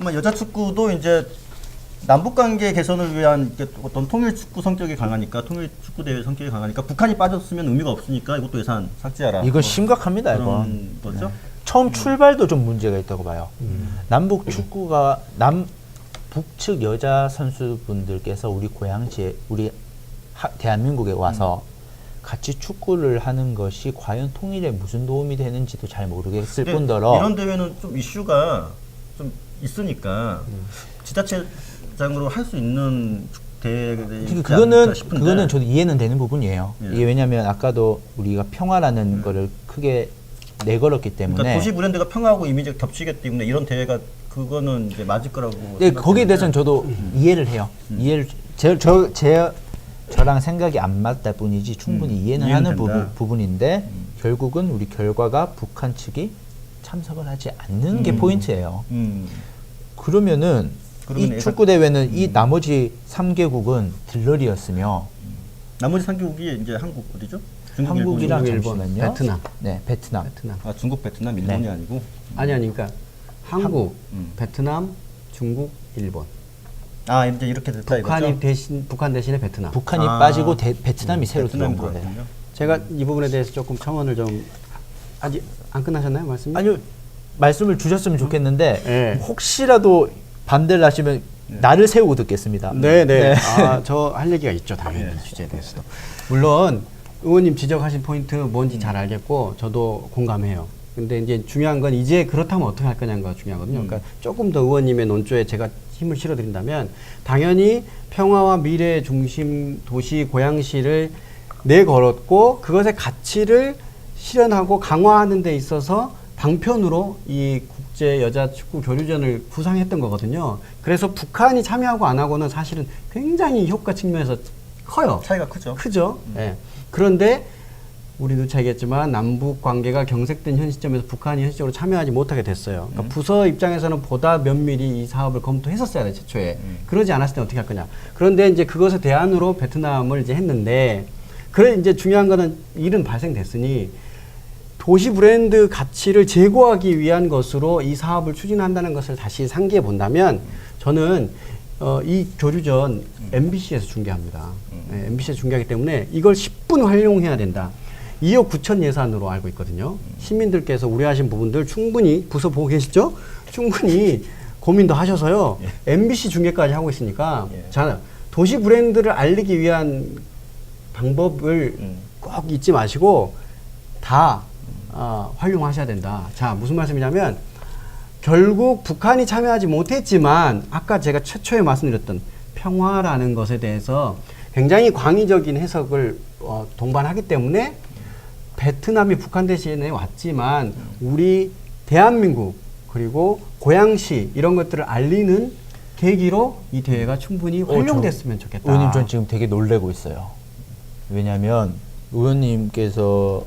아마 여자 축구도 이제 남북 관계 개선을 위한 어떤 통일 축구 성격이 강하니까 통일 축구 대회 성격이 강하니까 북한이 빠졌으면 의미가 없으니까 이것도 예산 삭제하라. 이거 심각합니다. 이거. 거죠? 처음 출발도 좀 문제가 있다고 봐요. 남북 축구가 북측 여자 선수분들께서 우리 고향지에 우리 대한민국에 와서 같이 축구를 하는 것이 과연 통일에 무슨 도움이 되는지도 잘 모르겠을 뿐더러 이런 대회는 좀 이슈가 좀 있으니까 지자체장으로 할 수 있는 대회이지 않을까 싶은데 그거는 저도 이해는 되는 부분이에요. 예. 이게 왜냐하면 아까도 우리가 평화라는 거를 크게 내걸었기 때문에 그러니까 도시 브랜드가 평화하고 이미지가 겹치기 때문에 이런 대회가 그거는 이제 맞을 거라고. 네, 거기에 대해서는 저도 이해를 해요. 이해를 저랑 생각이 안 맞다 뿐이지 충분히 이해는 하는 부분인데 결국은 우리 결과가 북한 측이 참석을 하지 않는 게 포인트예요. 그러면은 이 축구 대회는 이 나머지 3개국은 들러리였으며 나머지 3개국이 이제 한국 어디죠? 중국, 한국이랑 일본, 잠시만요. 베트남. 네, 베트남. 아 중국, 베트남, 일본이 네. 아니고. 아니 그러니까 한국, 베트남, 중국, 일본. 아 이제 이렇게 됐다 이거죠? 북한 대신에 베트남. 북한이 빠지고 베트남이 새로 들어온 베트남이 거예요. 들어왔군요. 제가 이 부분에 대해서 조금 첨언을 좀 아직 안 끝나셨나요 말씀이? 아니요, 말씀을 주셨으면 좋겠는데 네. 혹시라도 반대를 하시면 나를 세우고 듣겠습니다. 네네. 아, 저 할 얘기가 있죠, 당연히 이 주제에 대해서도. 물론 의원님 지적하신 포인트 뭔지 잘 알겠고 저도 공감해요. 근데 이제 중요한 건 이제 그렇다면 어떻게 할 거냐가 중요하거든요. 그러니까 조금 더 의원님의 논조에 제가 힘을 실어드린다면 당연히 평화와 미래 중심 도시 고양시를 내걸었고 그것의 가치를 실현하고 강화하는 데 있어서 방편으로 이 국제 여자 축구 교류전을 구상했던 거거든요. 그래서 북한이 참여하고 안 하고는 사실은 굉장히 효과 측면에서 커요. 차이가 크죠. 크죠. 예. 그런데 우리도 차이겠지만 남북 관계가 경색된 현 시점에서 북한이 현실적으로 참여하지 못하게 됐어요. 그러니까 부서 입장에서는 보다 면밀히 이 사업을 검토했었어야 돼, 최초에. 그러지 않았을 때 어떻게 할 거냐. 그런데 이제 그것의 대안으로 베트남을 이제 했는데, 그래 이제 중요한 거는 일은 발생됐으니 도시 브랜드 가치를 제고하기 위한 것으로 이 사업을 추진한다는 것을 다시 상기해 본다면 저는 이 교류전 MBC에서 중계합니다. 네, MBC에서 중계하기 때문에 이걸 10분 활용해야 된다. 2억 9천 예산으로 알고 있거든요. 시민들께서 우려하신 부분들 충분히 부서 보고 계시죠? 충분히 고민도 하셔서요. MBC 중계까지 하고 있으니까 자, 도시 브랜드를 알리기 위한 방법을 꼭 잊지 마시고 다 활용하셔야 된다. 자, 무슨 말씀이냐면 결국 북한이 참여하지 못했지만 아까 제가 최초에 말씀드렸던 평화라는 것에 대해서 굉장히 광의적인 해석을 동반하기 때문에 베트남이 북한 대신에 왔지만 우리 대한민국 그리고 고양시 이런 것들을 알리는 계기로 이 대회가 충분히 활용됐으면 좋겠다. 의원님 전 지금 되게 놀래고 있어요. 왜냐하면 의원님께서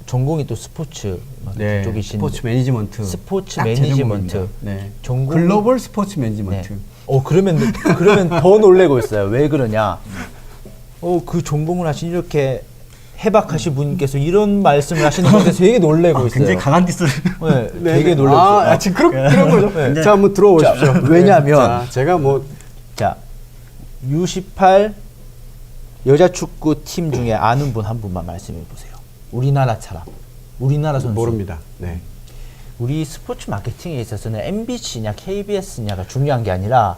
전공이 또 스포츠 네, 쪽이신 스포츠 매니지먼트. 스포츠 딱 제 매니지먼트. 전공입니다. 네. 전공이- 글로벌 스포츠 매니지먼트. 네. 그러면 더 놀래고 있어요. 왜 그러냐? 그 전공을 하신 이렇게 해박하신 분께서 이런 말씀을 하시는 것에 되게 놀래고 있어요. 굉장히 강한 디스를. 네, 되게 놀래고 있어요. 지금 그런 거죠. 네. 자, 한번 들어보십시오. 왜냐하면 자, 제가 뭐 자, U18 여자 축구 팀 중에 아는 분 한 분만 말씀해 보세요. 우리나라 사람, 우리나라 선수. 모릅니다. 네. 우리 스포츠 마케팅에 있어서는 MBC냐 KBS냐가 중요한 게 아니라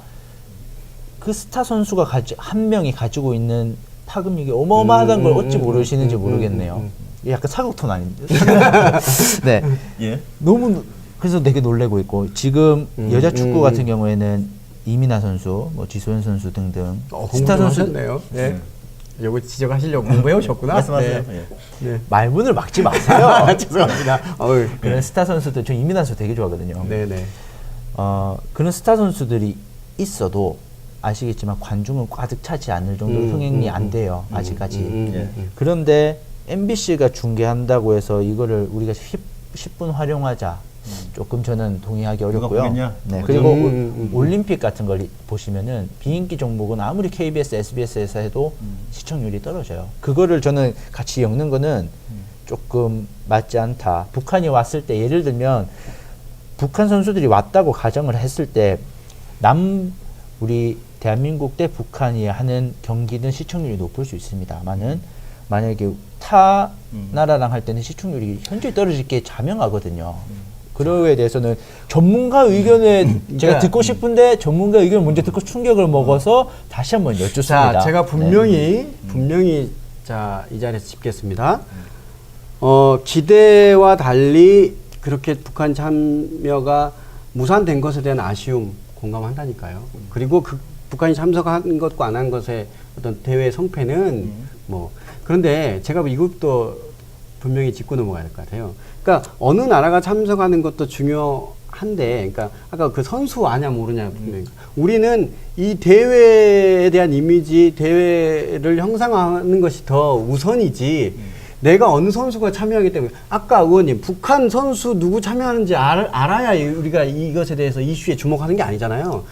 그 스타 선수가 한 명이 가지고 있는 파급력이 어마어마하다는 걸 어찌 모르시는지 모르겠네요. 약간 사극톤 아닌데? 네. 예. 너무 그래서 되게 놀래고 있고 지금 여자 축구 같은 경우에는 이민아 선수, 뭐 지소연 선수 등등 스타 선수네요. 네. 요거 지적하시려고 공부해 오셨구나. 말씀하세요. 네. 예. 네. 말문을 막지 마세요. 죄송합니다. 그런 스타 선수들, 저 이민아 선수 되게 좋아하거든요. 네네. 그런 스타 선수들이 있어도 아시겠지만 관중은 가득 차지 않을 정도로 흥행이 안 돼요. 아직까지. 그런데 MBC가 중계한다고 해서 이거를 우리가 10분 활용하자. 조금 저는 동의하기 어렵고요. 보겠냐? 네, 그리고 올림픽 같은 걸 보시면은 비인기 종목은 아무리 KBS, SBS에서 해도 시청률이 떨어져요. 그거를 저는 같이 엮는 거는 조금 맞지 않다. 북한이 왔을 때 예를 들면 북한 선수들이 왔다고 가정을 했을 때 우리 대한민국 대 북한이 하는 경기는 시청률이 높을 수 있습니다만은 만약에 타 나라랑 할 때는 시청률이 현저히 떨어질 게 자명하거든요. 그거에 대해서는 전문가 의견을 제가 듣고 싶은데 전문가 의견을 먼저 듣고 충격을 먹어서 다시 한번 여쭙습니다. 자, 제가 분명히 자, 이 자리에서 짚겠습니다. 기대와 달리 그렇게 북한 참여가 무산된 것에 대한 아쉬움 공감한다니까요. 그리고 북한이 참석한 것과 안 한 것의 어떤 대회 성패는 뭐 그런데 제가 이것도 분명히 짚고 넘어가야 될 것 같아요. 그러니까 어느 나라가 참석하는 것도 중요한데, 그러니까 아까 그 선수 아냐 모르냐 분명히 우리는 이 대회에 대한 이미지, 대회를 형성하는 것이 더 우선이지. 내가 어느 선수가 참여하기 때문에 아까 의원님 북한 선수 누구 참여하는지 알아야 우리가 이것에 대해서 이슈에 주목하는 게 아니잖아요.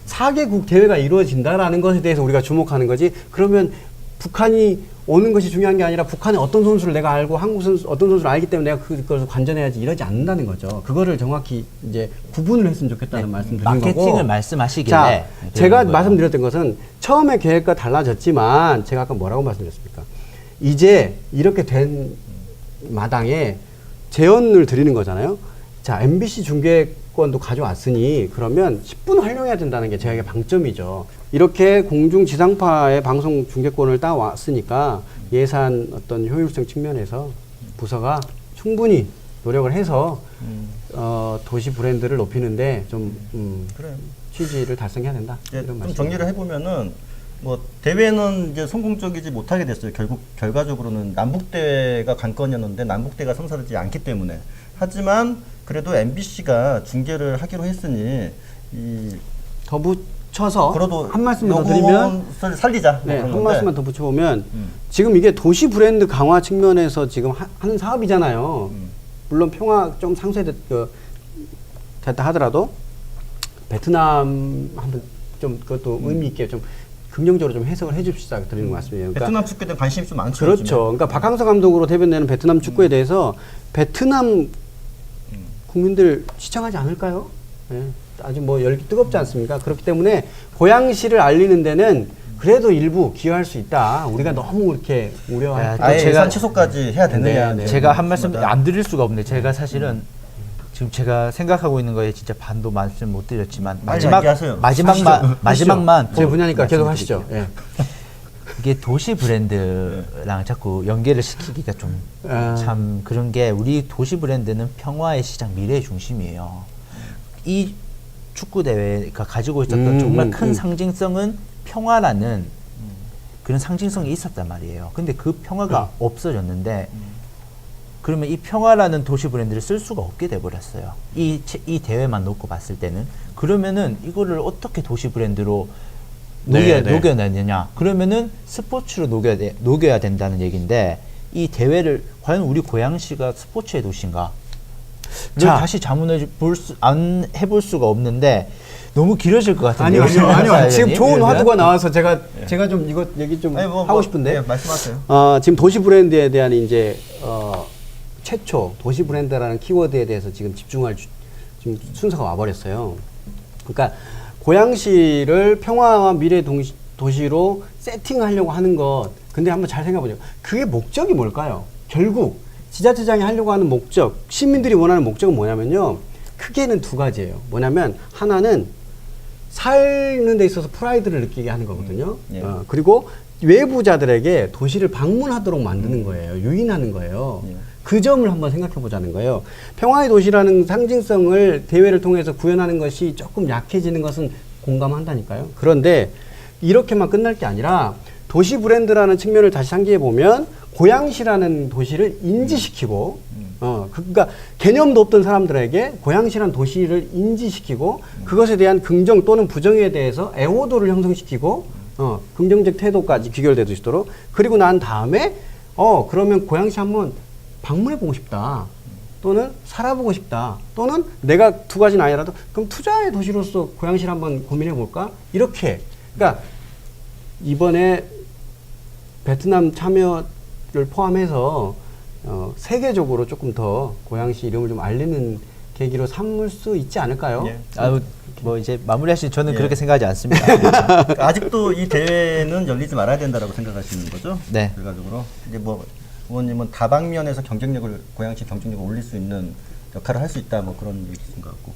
4개국 대회가 이루어진다라는 것에 대해서 우리가 주목하는 거지. 그러면 북한이 오는 것이 중요한 게 아니라 북한의 어떤 선수를 내가 알고 한국 선수 어떤 선수를 알기 때문에 내가 그것을 관전해야지 이러지 않는다는 거죠. 그거를 정확히 이제 구분을 했으면 좋겠다는 말씀 드린 거고. 마케팅을 말씀하시길래 자, 제가 말씀드렸던 것은 처음에 계획과 달라졌지만 제가 아까 뭐라고 말씀드렸습니까? 이제 이렇게 된 마당에 제언을 드리는 거잖아요. 자, MBC 중계권도 가져왔으니 그러면 10분 활용해야 된다는 게 제가 방점이죠. 이렇게 공중 지상파의 방송 중계권을 따왔으니까 예산 어떤 효율성 측면에서 부서가 충분히 노력을 해서 도시 브랜드를 높이는데 좀 그래요. 취지를 달성해야 된다. 예, 이런 좀 말씀. 정리를 해보면은 뭐 대회는 이제 성공적이지 못하게 됐어요. 결국 결과적으로는 남북 대회가 관건이었는데 남북 대회가 성사되지 않기 때문에. 하지만 그래도 MBC가 중계를 하기로 했으니 더 붙여서 그래도 한 말씀만 더 드리면 살리자. 네, 그런 한 건데. 말씀만 더 붙여보면 지금 이게 도시 브랜드 강화 측면에서 지금 하는 사업이잖아요. 물론 평화 좀 됐다 하더라도 베트남 한번 좀 그것도 의미 있게 좀 긍정적으로 좀 해석을 해줍시다 드리는 말씀이에요. 그러니까 베트남 축구에 대한 관심이 좀 많죠. 그렇죠. 요즘에. 그러니까 박항서 감독으로 대변되는 베트남 축구에 대해서 베트남 국민들 시청하지 않을까요? 네. 아주 뭐 열기 뜨겁지 않습니까? 그렇기 때문에 고양시를 알리는 데는 그래도 일부 기여할 수 있다. 우리가 너무 이렇게 우려할 또 아예 제가- 예산 취소까지 해야 되느냐. 네, 네. 제가 한 말씀 안 드릴 수가 없는데 제가 사실은 지금 제가 생각하고 있는 거에 진짜 반도 말씀 못 드렸지만 빨리 얘기하세요. 마지막만 제 분야니까 계속 하시죠. 예. 이게 도시 브랜드랑 자꾸 연계를 시키기가 좀 참 그런 게 우리 도시 브랜드는 평화의 시장 미래의 중심이에요. 이 축구 대회가 가지고 있었던 정말 큰 상징성은 평화라는 그런 상징성이 있었단 말이에요. 근데 그 평화가 없어졌는데 그러면 이 평화라는 도시 브랜드를 쓸 수가 없게 돼버렸어요. 이 대회만 놓고 봤을 때는. 그러면은 이거를 어떻게 도시 브랜드로 녹여내느냐. 그러면은 스포츠로 녹여야 된다는 얘기인데 이 대회를 과연 우리 고양시가 스포츠의 도시인가? 자. 다시 안 해볼 수가 없는데 너무 길어질 것 같은데요. 아니요. 지금 좋은 그러면? 화두가 나와서 제가 좀 이거 얘기 좀 아니, 하고 싶은데. 네, 말씀하세요. 지금 도시 브랜드에 대한 이제 최초 도시 브랜드라는 키워드에 대해서 지금 집중할 지금 순서가 와버렸어요. 그러니까 고양시를 평화와 미래 도시로 세팅하려고 하는 것. 근데 한번 잘 생각해보죠. 그게 목적이 뭘까요? 결국 지자체장이 하려고 하는 목적, 시민들이 원하는 목적은 뭐냐면요. 크게는 두 가지예요. 뭐냐면 하나는 사는 데 있어서 프라이드를 느끼게 하는 거거든요. 예. 그리고 외부자들에게 도시를 방문하도록 만드는 거예요. 유인하는 거예요. 예. 그 점을 한번 생각해 보자는 거예요. 평화의 도시라는 상징성을 대회를 통해서 구현하는 것이 조금 약해지는 것은 공감한다니까요. 그런데 이렇게만 끝날 게 아니라 도시 브랜드라는 측면을 다시 상기해 보면 고양시라는 도시를 인지시키고 그러니까 개념도 없던 사람들에게 고양시라는 도시를 인지시키고 그것에 대한 긍정 또는 부정에 대해서 애호도를 형성시키고 긍정적 태도까지 귀결될 수 있도록 그리고 난 다음에 그러면 고양시 한번 방문해 보고 싶다. 또는 살아보고 싶다. 또는 내가 두 가지는 아니라도 그럼 투자의 도시로서 고양시를 한번 고민해 볼까? 이렇게. 그러니까 이번에 베트남 참여를 포함해서 세계적으로 조금 더 고양시 이름을 좀 알리는 계기로 삼을 수 있지 않을까요? 예. 뭐 이제 마무리하시 저는 예. 그렇게 생각하지 않습니다. 그러니까 아직도 이 대회는 열리지 말아야 된다라고 생각하시는 거죠? 네. 결과적으로 이제 뭐 의원님은 다방면에서 경쟁력을 고양시 경쟁력을 올릴 수 있는 역할을 할 수 있다 뭐 그런 얘기신 것 같고.